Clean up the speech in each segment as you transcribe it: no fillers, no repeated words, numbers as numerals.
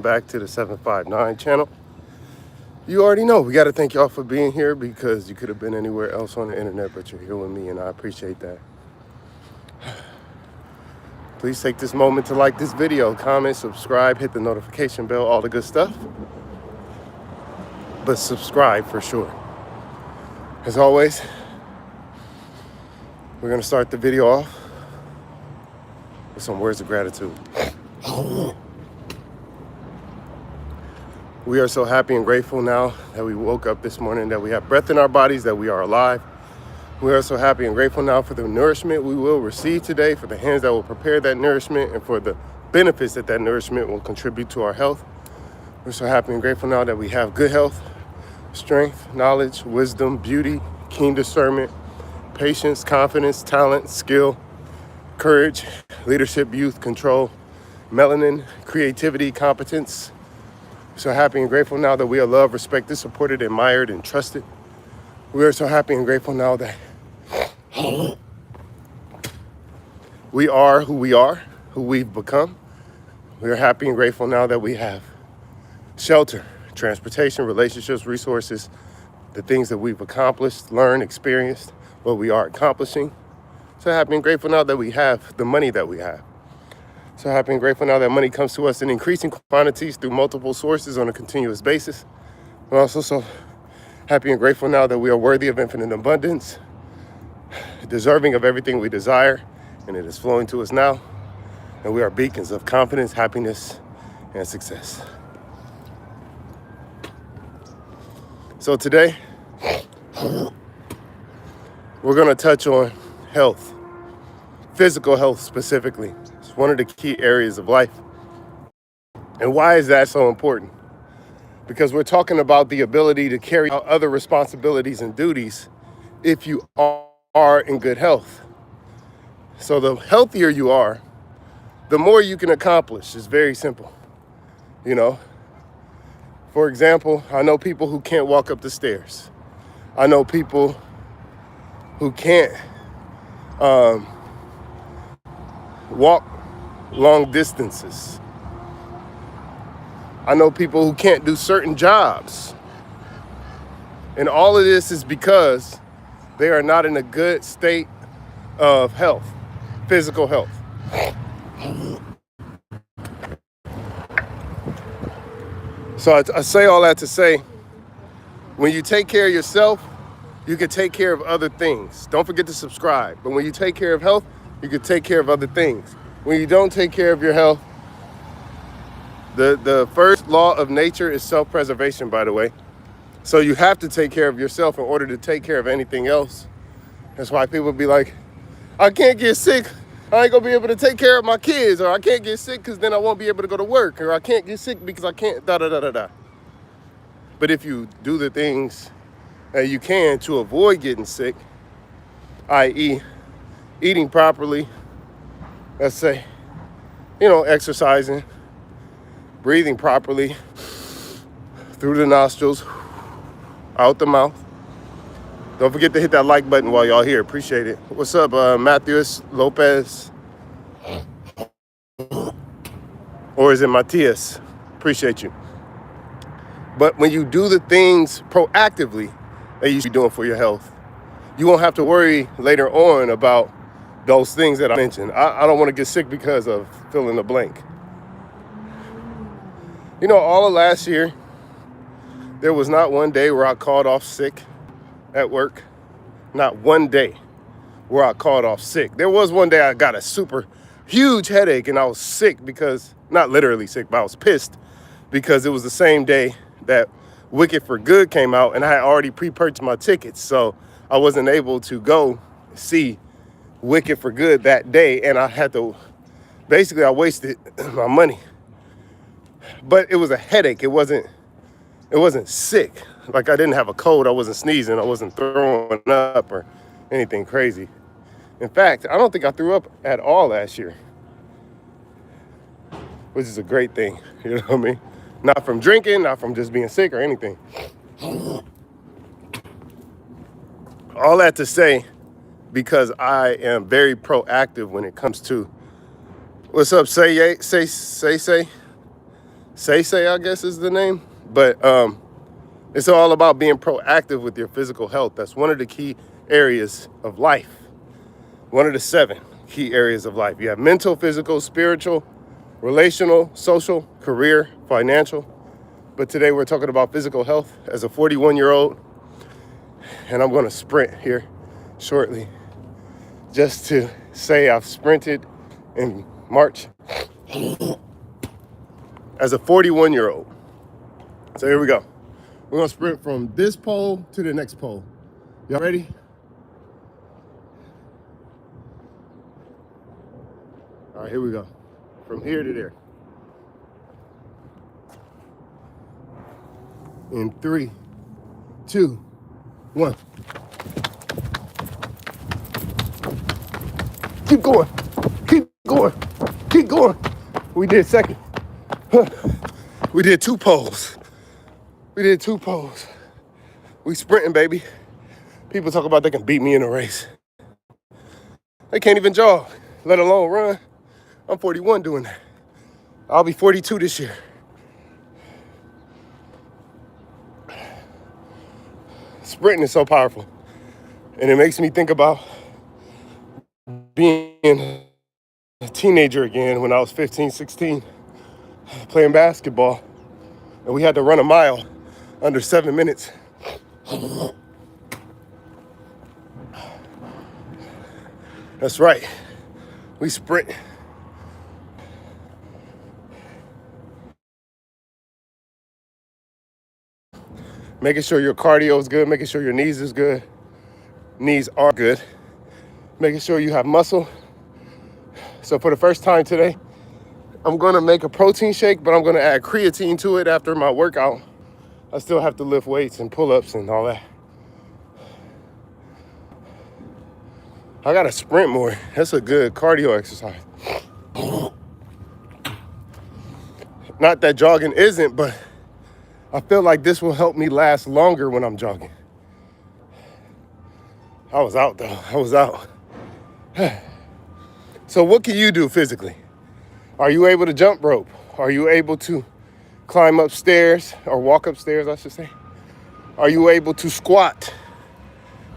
back to the 759 channel. You already know, we got to thank y'all for being here because you could have been anywhere else on the internet, but you're here with me, and I appreciate that. Please take this moment to like this video, comment, subscribe, hit the notification bell, all the good stuff. But subscribe for sure. As always, we're going to start the video off with some words of gratitude. We are so happy and grateful now that we woke up this morning, that we have breath in our bodies, that we are alive. We are so happy and grateful now for the nourishment we will receive today, for the hands that will prepare that nourishment, and for the benefits that that nourishment will contribute to our health. We're so happy and grateful now that we have good health, strength, knowledge, wisdom, beauty, keen discernment, patience, confidence, talent, skill, courage, leadership, youth, control, melanin, creativity, competence. So happy and grateful now that we are loved, respected, supported, admired, and trusted. We are so happy and grateful now that we are who we are, who we've become. We are happy and grateful now that we have shelter, transportation, relationships, resources, the things that we've accomplished, learned, experienced, what we are accomplishing. So happy and grateful now that we have the money that we have. So happy and grateful now that money comes to us in increasing quantities through multiple sources on a continuous basis. We're also so happy and grateful now that we are worthy of infinite abundance, deserving of everything we desire, and it is flowing to us now. And we are beacons of confidence, happiness, and success. So today, we're going to touch on health, physical health specifically. It's one of the key areas of life. And why is that so important? Because we're talking about the ability to carry out other responsibilities and duties if you are in good health. So the healthier you are, the more you can accomplish. It's very simple. You know, for example, I know people who can't walk up the stairs. I know people who can't walk long distances. I know people who can't do certain jobs. And all of this is because they are not in a good state of health, physical health. So I say all that to say, when you take care of yourself, you can take care of other things. Don't forget to subscribe. But when you take care of health, you can take care of other things. When you don't take care of your health, the first law of nature is self-preservation, by the way. So you have to take care of yourself in order to take care of anything else. That's why people be like, I can't get sick. I ain't gonna be able to take care of my kids. Or I can't get sick because then I won't be able to go to work. Or I can't get sick because I can't da-da-da-da-da. But if you do the things that you can to avoid getting sick, i.e. eating properly, let's say, exercising, breathing properly through the nostrils, out the mouth. Don't forget to hit that like button while y'all here. Appreciate it. What's up, Matthews Lopez? Or is it Matias? Appreciate you. But when you do the things proactively that you should be doing for your health, you won't have to worry later on about those things that I mentioned. I don't want to get sick because of fill in the blank. All of last year, there was not one day where I called off sick at work. Not one day where I called off sick. There was one day I got a super huge headache and I was sick because, not literally sick, but I was pissed because it was the same day that Wicked for Good came out and I had already pre-purchased my tickets. So I wasn't able to go see Wicked for Good that day, and I had to, basically I wasted my money. But it was a headache. It wasn't sick. Like I didn't have a cold. I wasn't sneezing. I wasn't throwing up or anything crazy. In fact, I don't think I threw up at all last year, which is a great thing. You know what I mean? Not from drinking, not from just being sick or anything. All that to say, because I am very proactive when it comes to, what's up, say. Say, I guess is the name. But it's all about being proactive with your physical health. That's one of the key areas of life. One of the 7 key areas of life. You have mental, physical, spiritual, relational, social, career, financial. But today we're talking about physical health as a 41-year-old. And I'm going to sprint here shortly just to say I've sprinted in March as a 41-year-old. So here we go. We're going to sprint from this pole to the next pole. Y'all ready? All right, here we go. From here to there. In 3, 2, 1. Keep going. Keep going. Keep going. We did second. We did 2 poles. We did 2 poles. We sprinting, baby. People talk about they can beat me in a race. They can't even jog, let alone run. I'm 41 doing that. I'll be 42 this year. Sprinting is so powerful. And it makes me think about being a teenager again when I was 15, 16, playing basketball. And we had to run a mile under 7 minutes. That's right. We sprint. Making sure your cardio is good, making sure your knees is good. Knees are good. Making sure you have muscle. So for the first time today, I'm gonna make a protein shake, but I'm gonna add creatine to it after my workout. I still have to lift weights and pull-ups and all that. I gotta sprint more. That's a good cardio exercise. Not that jogging isn't, but I feel like this will help me last longer when I'm jogging. I was out though, I was out. So what can you do physically? Are you able to jump rope? Are you able to climb upstairs or walk upstairs, I should say? Are you able to squat?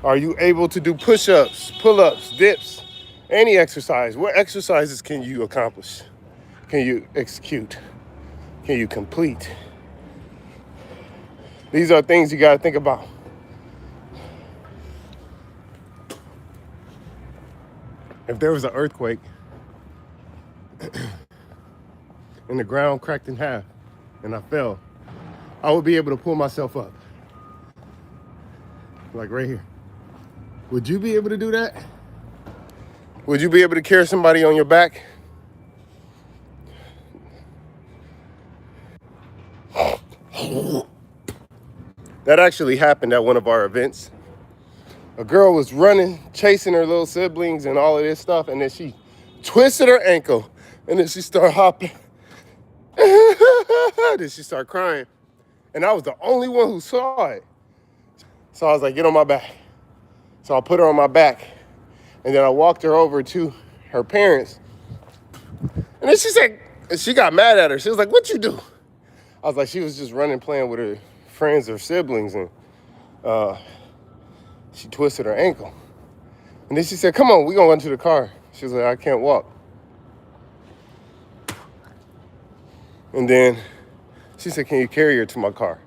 Are you able to do push-ups, pull-ups, dips, any exercise? What exercises can you accomplish? Can you execute? Can you complete? These are things you gotta think about. If there was an earthquake and the ground cracked in half and I fell, I would be able to pull myself up. Like right here. Would you be able to do that? Would you be able to carry somebody on your back? That actually happened at one of our events. A girl was running, chasing her little siblings and all of this stuff, and then she twisted her ankle, and then she started hopping. Then she started crying. And I was the only one who saw it. So I was like, get on my back. So I put her on my back, and then I walked her over to her parents. And then she said, and she got mad at her. She was like, "What you do?" I was like, she was just running, playing with her friends or siblings, and she twisted her ankle. And then she said, "Come on, we gonna run to the car." She was like, "I can't walk." And then she said, "Can you carry her to my car?"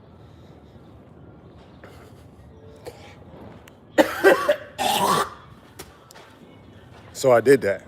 So I did that.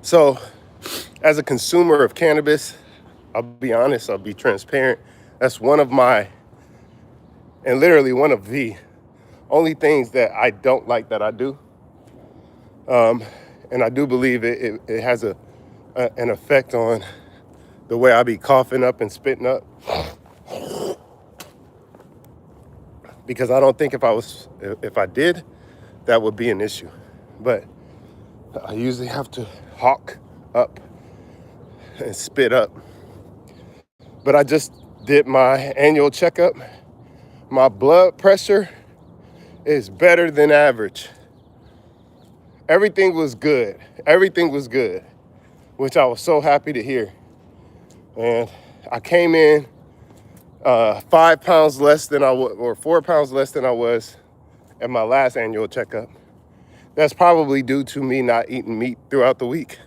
So as a consumer of cannabis, I'll be honest, I'll be transparent. That's one of my, and literally one of the only things that I don't like that I do. And I do believe it has an effect on the way I be coughing up and spitting up. Because I don't think if I did, that would be an issue. But I usually have to hawk up and spit up. But I just did my annual checkup. My blood pressure is better than average. Everything was good. Everything was good, which I was so happy to hear. And I came in 5 pounds less than I was, or 4 pounds less than I was at my last annual checkup. That's probably due to me not eating meat throughout the week.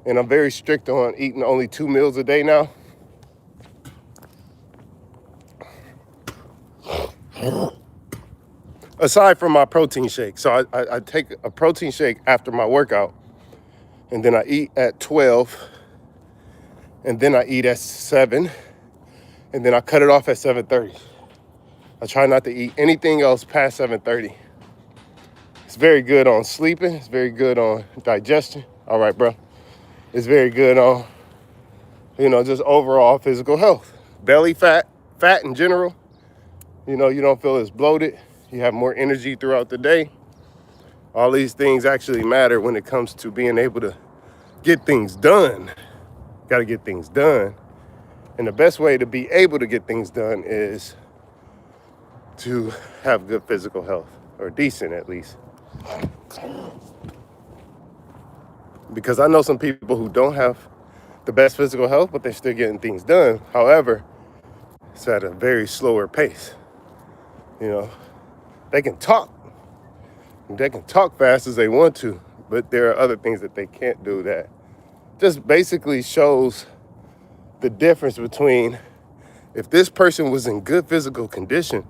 And I'm very strict on eating only 2 meals a day now. Aside from my protein shake. So I take a protein shake after my workout, and then I eat at 12, and then I eat at 7, and then I cut it off at 7:30. I try not to eat anything else past 7:30. It's very good on sleeping. It's very good on digestion. All right, bro. It's very good on, just overall physical health. Belly fat in general. You don't feel as bloated. You have more energy throughout the day. All these things actually matter when it comes to being able to get things done. Got to get things done. And the best way to be able to get things done is to have good physical health, or decent at least. Because I know some people who don't have the best physical health, but they're still getting things done. However, it's at a very slower pace. They can talk. They can talk fast as they want to, but there are other things that they can't do that just basically shows the difference between, if this person was in good physical condition,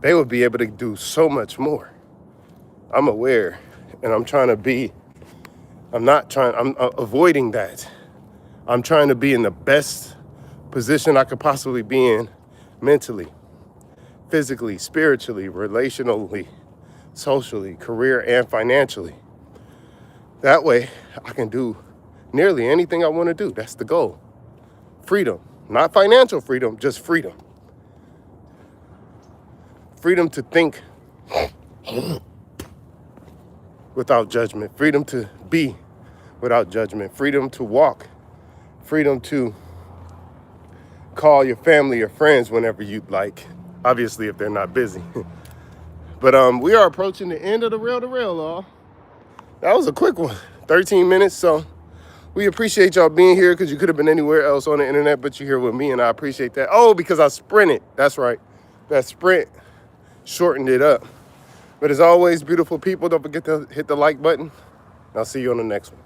they would be able to do so much more. I'm aware, and I'm avoiding that. I'm trying to be in the best position I could possibly be in mentally, physically, spiritually, relationally, socially, career, and financially. That way, I can do nearly anything I want to do. That's the goal. Freedom. Not financial freedom, just freedom. Freedom to think without judgment. Freedom to be without judgment. Freedom to walk. Freedom to call your family or friends whenever you'd like. Obviously, if they're not busy. But we are approaching the end of the Rail to Rail, y'all. That was a quick one, 13 minutes. So we appreciate y'all being here, because you could have been anywhere else on the internet, but you're here with me, and I appreciate that. Oh, because I sprinted. That's right. That sprint shortened it up. But as always, beautiful people, don't forget to hit the like button. I'll see you on the next one.